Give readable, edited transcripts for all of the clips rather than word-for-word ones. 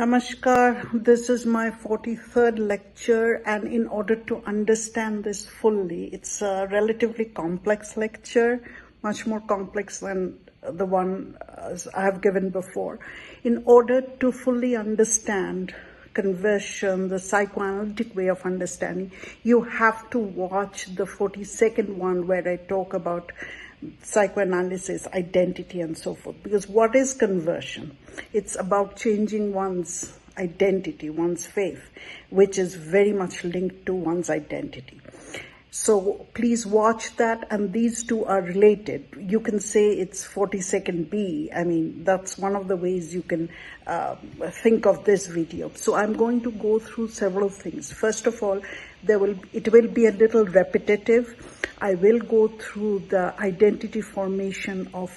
Namaskar, this is my 43rd lecture, and in order to understand this fully, it's a relatively complex lecture, much more complex than the one I have given before. In order to fully understand conversion, the psychoanalytic way of understanding, you have to watch the 42nd one where I talk about psychoanalysis, identity, and so forth. Because what is conversion? It's about changing one's identity, one's faith, which is very much linked to one's identity. So please watch that, and these two are related. You can say it's 42nd B. I mean, that's one of the ways you can think of this video. So I'm going to go through several things. First of all, it will be a little repetitive. I will go through the identity formation of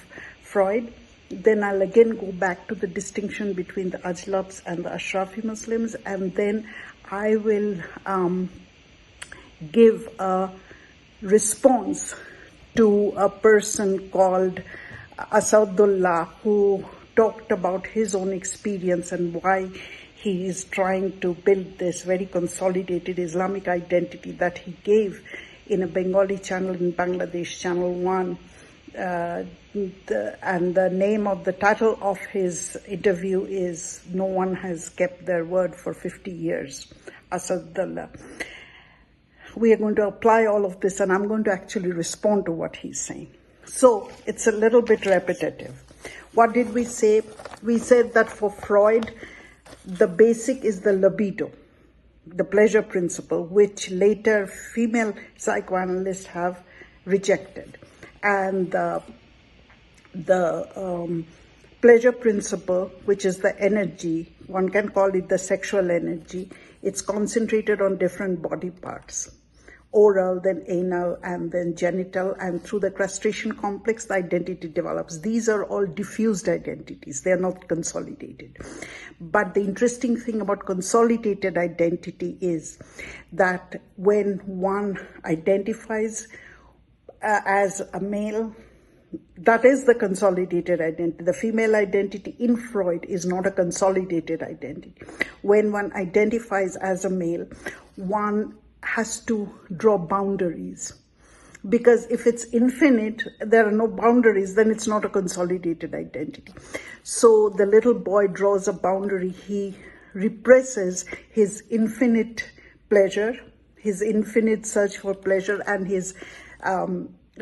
Freud. Then I'll again go back to the distinction between the Ajlabs and the Ashrafi Muslims, and then I will give a response to a person called Asad, who talked about his own experience and why he is trying to build this very consolidated Islamic identity that he gave in a Bengali channel in Bangladesh, Channel 1. And the name of the title of his interview is "No One Has Kept Their Word for 50 Years, Asad. We are going to apply all of this, and I'm going to actually respond to what he's saying. So it's a little bit repetitive. What did we say? We said that for Freud, the basic is the libido, the pleasure principle, which later female psychoanalysts have rejected. And the pleasure principle, which is the energy, one can call it the sexual energy, it's concentrated on different body parts. Oral, then anal, and then genital, and through the castration complex, the identity develops. These are all diffused identities. They are not consolidated. But the interesting thing about consolidated identity is that when one identifies as a male, that is the consolidated identity. The female identity in Freud is not a consolidated identity. When one identifies as a male, one has to draw boundaries, because if it's infinite, there are no boundaries, then it's not a consolidated identity. So the little boy draws a boundary. He represses his infinite pleasure, his infinite search for pleasure, and his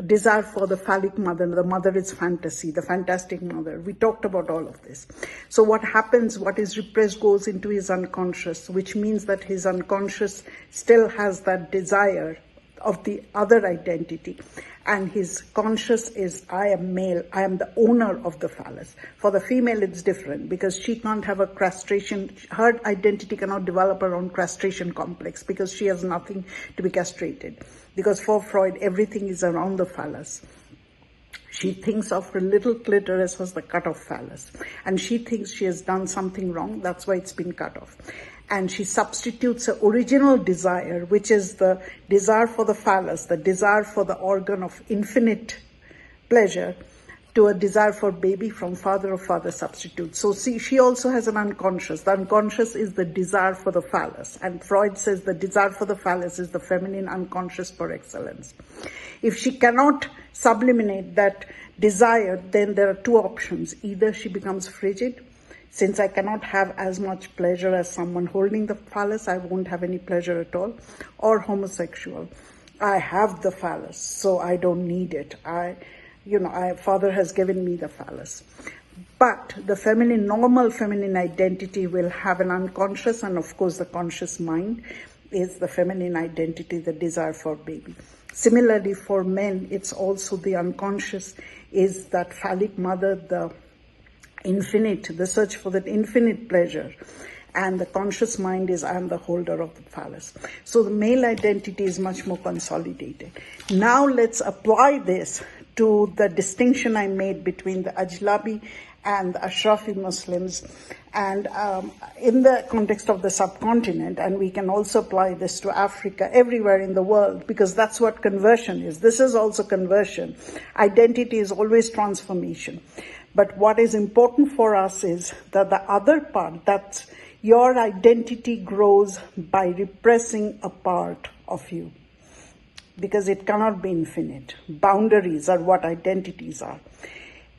desire for the phallic mother. The mother is fantasy, the fantastic mother. We talked about all of this. So what happens, what is repressed goes into his unconscious, which means that his unconscious still has that desire of the other identity. And his conscious is, I am male, I am the owner of the phallus. For the female, it's different, because she can't have a castration. Her identity cannot develop around castration complex, because she has nothing to be castrated. Because for Freud, everything is around the phallus. She thinks of her little clitoris was the cut-off phallus. And she thinks she has done something wrong, that's why it's been cut off. And she substitutes her original desire, which is the desire for the phallus, the desire for the organ of infinite pleasure, to a desire for baby from father or father substitute. So see, she also has an unconscious. The unconscious is the desire for the phallus. And Freud says the desire for the phallus is the feminine unconscious par excellence. If she cannot subliminate that desire, then there are two options. Either she becomes frigid. Since I cannot have as much pleasure as someone holding the phallus, I won't have any pleasure at all. Or homosexual. I have the phallus, so I don't need it. Father has given me the phallus. But the normal feminine identity will have an unconscious, and of course the conscious mind is the feminine identity, the desire for baby. Similarly, for men, it's also the unconscious is that phallic mother, the infinite, the search for that infinite pleasure. And the conscious mind is, I am the holder of the phallus. So the male identity is much more consolidated. Now let's apply this to the distinction I made between the Ajlabi and the Ashrafi Muslims, and in the context of the subcontinent, and we can also apply this to Africa, everywhere in the world, because that's what conversion is. This is also conversion. Identity is always transformation. But what is important for us is that the other part, that's Your identity grows by repressing a part of you, because it cannot be infinite. Boundaries are what identities are.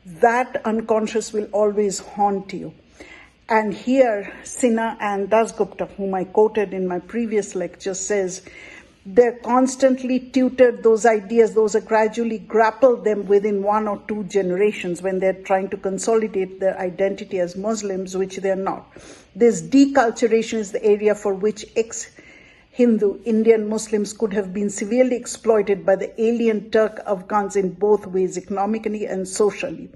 That unconscious will always haunt you. And here, Sinha and Dasgupta, whom I quoted in my previous lecture, says they're constantly tutored those ideas, those are gradually grappled them within 1 or 2 generations when they're trying to consolidate their identity as Muslims, which they're not. This deculturation is the area for which Hindu Indian Muslims could have been severely exploited by the alien Turk Afghans in both ways, economically and socially.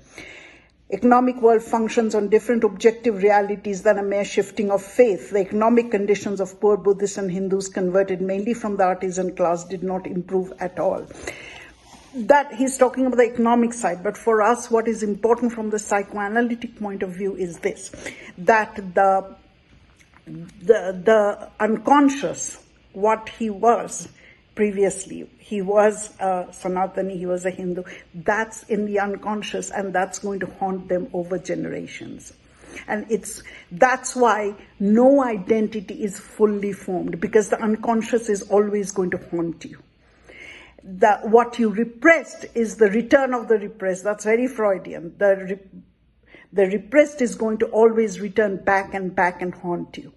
Economic world functions on different objective realities than a mere shifting of faith. The economic conditions of poor Buddhists and Hindus converted mainly from the artisan class did not improve at all. That he's talking about the economic side, but for us, what is important from the psychoanalytic point of view is this, that the unconscious, what he was previously, he was a Sanatani, he was a Hindu, that's in the unconscious, and that's going to haunt them over generations. And that's why no identity is fully formed, because the unconscious is always going to haunt you. What you repressed is the return of the repressed. That's very Freudian. The repressed is going to always return back and haunt you.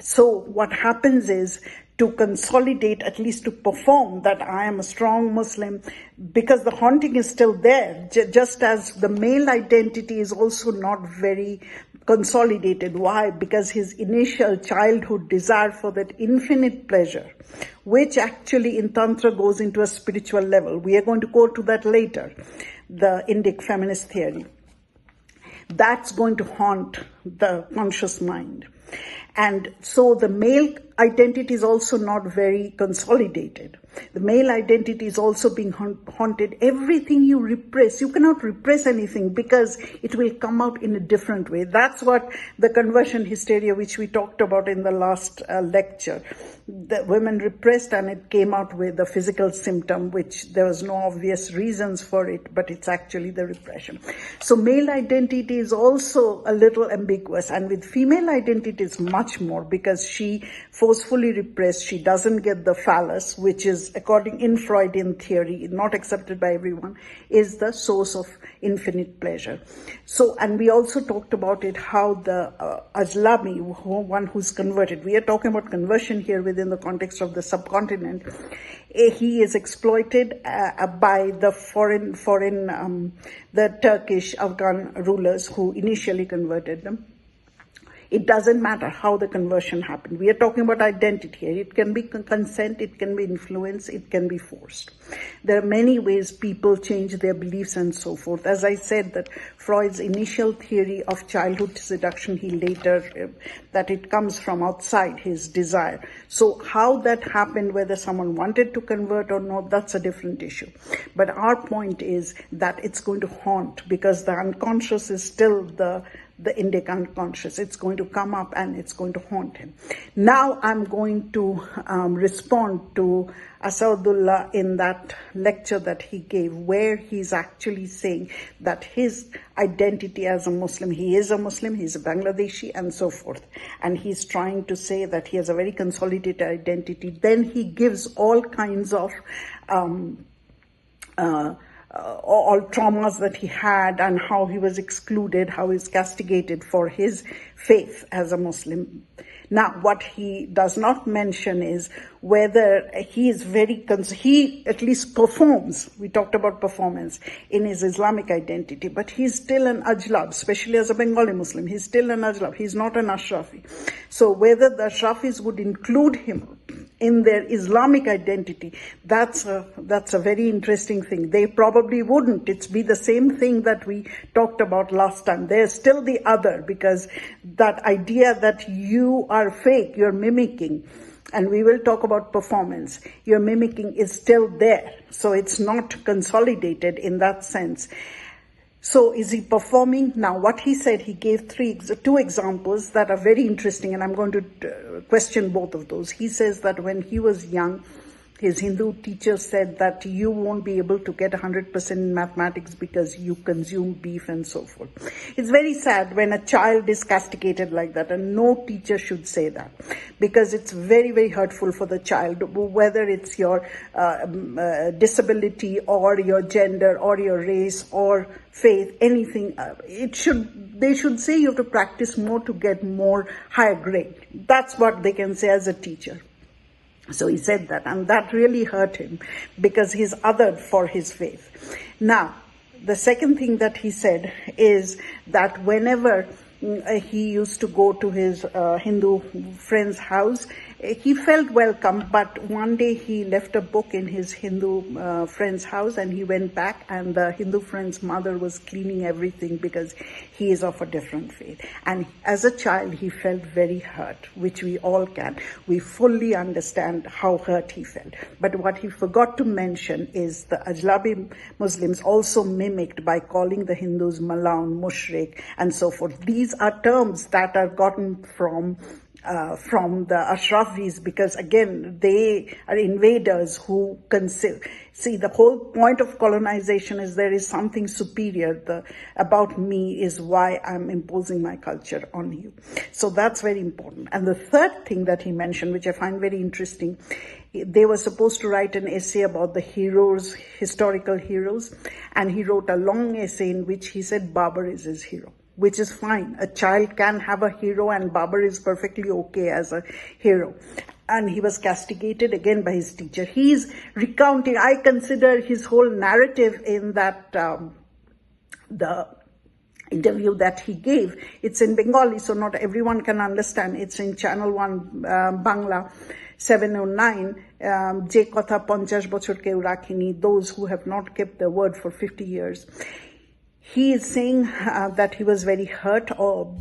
So what happens is, to consolidate, at least to perform that I am a strong Muslim, because the haunting is still there, just as the male identity is also not very consolidated. Why? Because his initial childhood desire for that infinite pleasure, which actually in Tantra goes into a spiritual level. We are going to go to that later, the Indic feminist theory. That's going to haunt the conscious mind. And so the male identity is also not very consolidated. The male identity is also being haunted. Everything you repress, you cannot repress anything because it will come out in a different way. That's what the conversion hysteria, which we talked about in the last lecture, the women repressed and it came out with a physical symptom, which there was no obvious reasons for it, but it's actually the repression. So male identity is also a little ambiguous, and with female identity it's much more, because she forcefully repressed, she doesn't get the phallus, which is, according in Freudian theory, not accepted by everyone, is the source of infinite pleasure. So, and we also talked about it, how the Ajlami, one who's converted, we are talking about conversion here within the context of the subcontinent, he is exploited by the the Turkish Afghan rulers who initially converted them. It doesn't matter how the conversion happened. We are talking about identity here. It can be consent, it can be influence, it can be forced. There are many ways people change their beliefs and so forth. As I said, that Freud's initial theory of childhood seduction, he later, that it comes from outside his desire. So how that happened, whether someone wanted to convert or not, that's a different issue. But our point is that it's going to haunt, because the unconscious is still the Indic unconscious. It's going to come up and it's going to haunt him. Now I'm going to respond to Asadullah in that lecture that he gave, where he's actually saying that his identity as a Muslim, he is a Muslim, he's a Bangladeshi and so forth. And he's trying to say that he has a very consolidated identity. Then he gives all kinds of all traumas that he had and how he was excluded, how he was castigated for his faith as a Muslim. Now, what he does not mention is whether he is he at least performs, we talked about performance, in his Islamic identity, but he's still an Ajlab, especially as a Bengali Muslim, he's still an Ajlab, he's not an Ashrafi. So whether the Ashrafis would include him in their Islamic identity, that's a very interesting thing. They probably wouldn't. It's be the same thing that we talked about last time. There's still the other, because that idea that you are fake, you're mimicking, and we will talk about performance, your mimicking is still there. So it's not consolidated in that sense. So is he performing? Now, what he said, he gave two examples that are very interesting, and I'm going to question both of those. He says that when he was young, his Hindu teacher said that you won't be able to get 100% in mathematics because you consume beef and so forth. It's very sad when a child is castigated like that, and no teacher should say that, because it's very, very hurtful for the child, whether it's your disability or your gender or your race or faith, anything. They should say you have to practice more to get more higher grade. That's what they can say as a teacher. So he said that, and that really hurt him because he's othered for his faith. Now, the second thing that he said is that whenever he used to go to his Hindu friend's house, he felt welcome, but one day he left a book in his Hindu friend's house, and he went back, and the Hindu friend's mother was cleaning everything because he is of a different faith. And as a child, he felt very hurt, which we all can. We fully understand how hurt he felt. But what he forgot to mention is the Ajlabi Muslims also mimicked by calling the Hindus Malaun, Mushrik, and so forth. These are terms that are gotten from the Ashrafis, because again, they are invaders who see, the whole point of colonization is there is something superior. About me is why I'm imposing my culture on you. So that's very important. And the third thing that he mentioned, which I find very interesting, they were supposed to write an essay about the heroes, historical heroes, and he wrote a long essay in which he said Babur is his hero, which is fine. A child can have a hero, and Babur is perfectly okay as a hero. And he was castigated again by his teacher. He's recounting, I consider his whole narrative in that, the interview that he gave, it's in Bengali, so not everyone can understand. It's in Channel 1 Bangla 709, Je Kotha 50 Bochor Keu Rakhini, those who have not kept their word for 50 years. He is saying that he was very hurt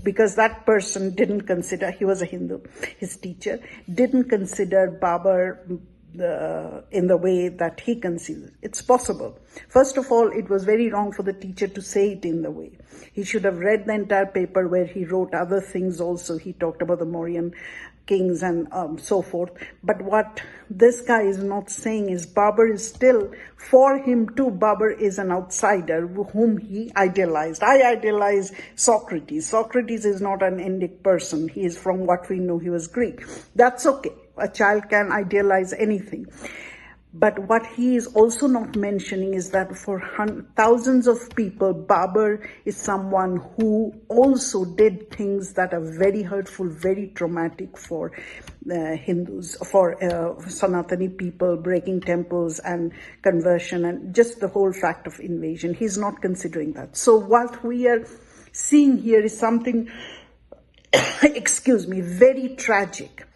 because that person didn't consider, he was a Hindu, his teacher, didn't consider Babur in the way that he conceives it. It's possible. First of all, it was very wrong for the teacher to say it in the way. He should have read the entire paper where he wrote other things also. He talked about the Mauryan kings and so forth. But what this guy is not saying is Babur is still, for him too, Babur is an outsider whom he idealized. I idealize Socrates. Socrates is not an Indic person. He is, from what we know, he was Greek. That's okay. A child can idealize anything. But what he is also not mentioning is that for thousands of people, Babur is someone who also did things that are very hurtful, very traumatic for Hindus, for Sanatani people, breaking temples and conversion, and just the whole fact of invasion. He's not considering that. So what we are seeing here is something, very tragic.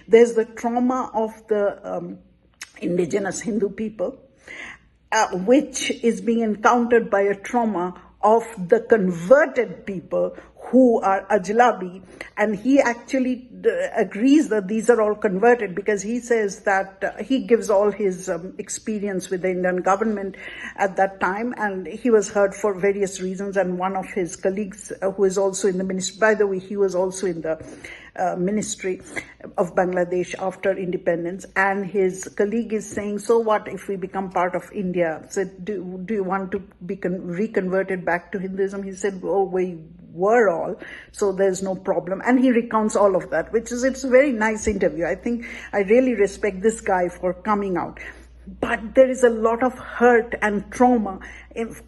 There's the trauma of the indigenous Hindu people, which is being encountered by a trauma of the converted people who are Ajlabi. And he actually agrees that these are all converted, because he says that he gives all his experience with the Indian government at that time, and he was hurt for various reasons. And one of his colleagues, who is also in the ministry, by the way, he was also in the ministry of Bangladesh after independence, and his colleague is saying, so what if we become part of India? So do you want to be reconverted back to Hinduism? He said, oh, we were all, so there's no problem. And he recounts all of that, it's a very nice interview. I think I really respect this guy for coming out. But there is a lot of hurt and trauma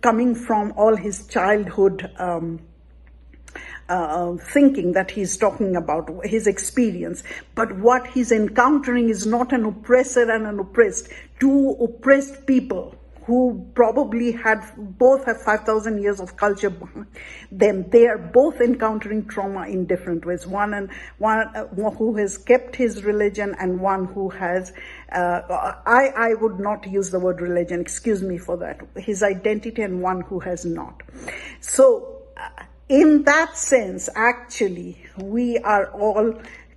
coming from all his childhood thinking that he's talking about, his experience. But what he's encountering is not an oppressor and an oppressed, two oppressed people who probably both have 5,000 years of culture behind them. They are both encountering trauma in different ways. One who has kept his religion, and one who has, I would not use the word religion, excuse me for that, his identity, and one who has not. So, in that sense, actually, we are all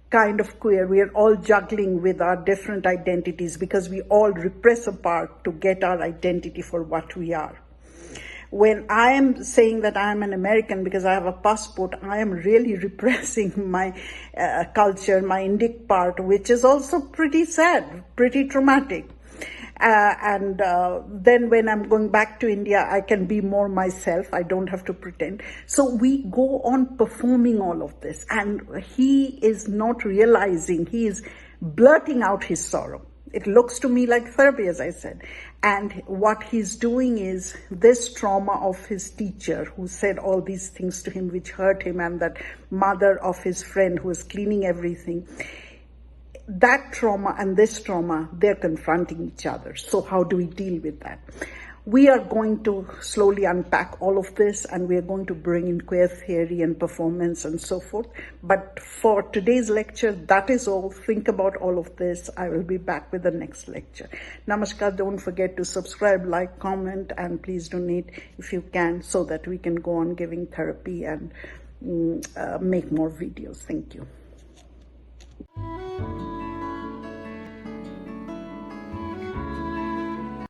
kind of queer. We are all juggling with our different identities, because we all repress a part to get our identity for what we are. When I am saying that I am an American because I have a passport, I am really repressing my culture, my Indic part, which is also pretty sad, pretty traumatic. Then when I'm going back to India, I can be more myself. I don't have to pretend. So we go on performing all of this, and he is not realizing, he is blurting out his sorrow. It looks to me like therapy, as I said. And what he's doing is this trauma of his teacher who said all these things to him which hurt him, and that mother of his friend who was cleaning everything. That trauma and this trauma, they're confronting each other. So how do we deal with that? We are going to slowly unpack all of this, and we are going to bring in queer theory and performance and so forth. But for today's lecture, that is all. Think about all of this. I will be back with the next lecture. Namaskar. Don't forget to subscribe, like, comment, and please donate if you can, so that we can go on giving therapy and make more videos. Thank you.